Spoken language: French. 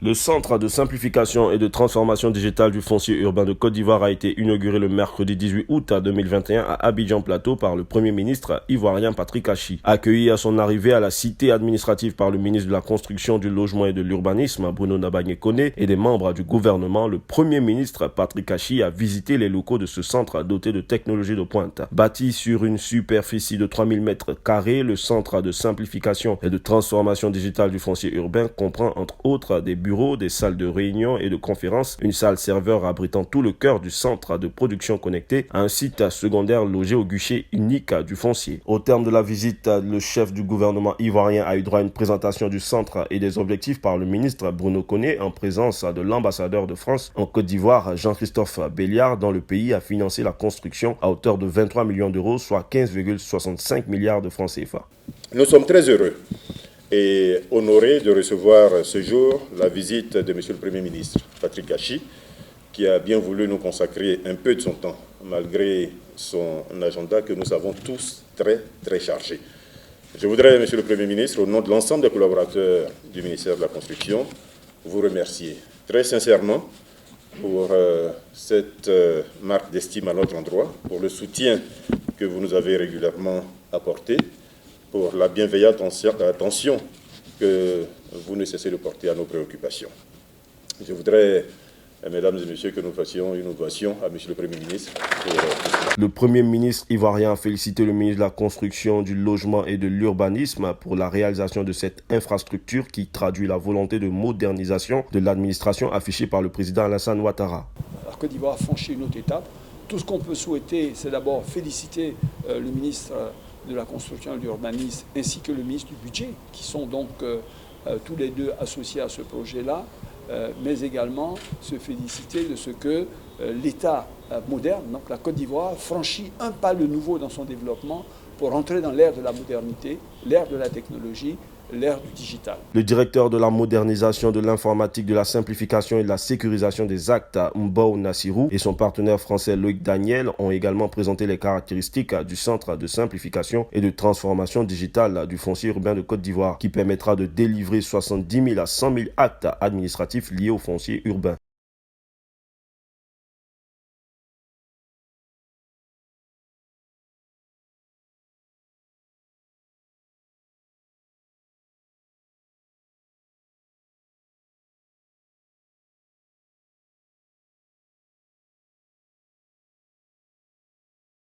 Le Centre de simplification et de transformation digitale du foncier urbain de Côte d'Ivoire a été inauguré le mercredi 18 août 2021 à Abidjan Plateau par le Premier ministre ivoirien Patrick Achi. Accueilli à son arrivée à la cité administrative par le ministre de la Construction, du Logement et de l'Urbanisme, Bruno Nabagné-Koné, et des membres du gouvernement, le Premier ministre Patrick Achi a visité les locaux de ce centre doté de technologies de pointe. Bâti sur une superficie de 3000 m², le Centre de simplification et de transformation digitale du foncier urbain comprend entre autres des bureaux, des salles de réunion et de conférences, une salle serveur abritant tout le cœur du centre de production connecté, un site secondaire logé au guichet unique du foncier. Au terme de la visite, le chef du gouvernement ivoirien a eu droit à une présentation du centre et des objectifs par le ministre Bruno Koné en présence de l'ambassadeur de France en Côte d'Ivoire, Jean-Christophe Béliard, dont le pays a financé la construction à hauteur de 23 millions d'euros, soit 15,65 milliards de francs CFA. Nous sommes très heureux et honoré de recevoir ce jour la visite de M. le Premier ministre, Patrick Achi, qui a bien voulu nous consacrer un peu de son temps, malgré son agenda que nous savons tous très chargé. Je voudrais, M. le Premier ministre, au nom de l'ensemble des collaborateurs du ministère de la Construction, vous remercier très sincèrement pour cette marque d'estime à notre endroit, pour le soutien que vous nous avez régulièrement apporté, pour la bienveillante attention que vous ne cessez de porter à nos préoccupations. Je voudrais, mesdames et messieurs, que nous fassions une ovation à M. le Premier ministre. Le Premier ministre ivoirien a félicité le ministre de la Construction, du Logement et de l'Urbanisme pour la réalisation de cette infrastructure qui traduit la volonté de modernisation de l'administration affichée par le président Alassane Ouattara. La Côte d'Ivoire a franchi une autre étape. Tout ce qu'on peut souhaiter, c'est d'abord féliciter le ministre de la Construction et de l'Urbanisme ainsi que le ministre du Budget, qui sont donc tous les deux associés à ce projet-là, mais également se féliciter de ce que l'État moderne, donc la Côte d'Ivoire, franchit un pas de nouveau dans son développement pour entrer dans l'ère de la modernité, l'ère de la technologie, l'ère du digital. Le directeur de la modernisation de l'informatique, de la simplification et de la sécurisation des actes, Mbou Nassirou, et son partenaire français Loïc Daniel ont également présenté les caractéristiques du Centre de simplification et de transformation digitale du foncier urbain de Côte d'Ivoire, qui permettra de délivrer 70 000 à 100 000 actes administratifs liés au foncier urbain.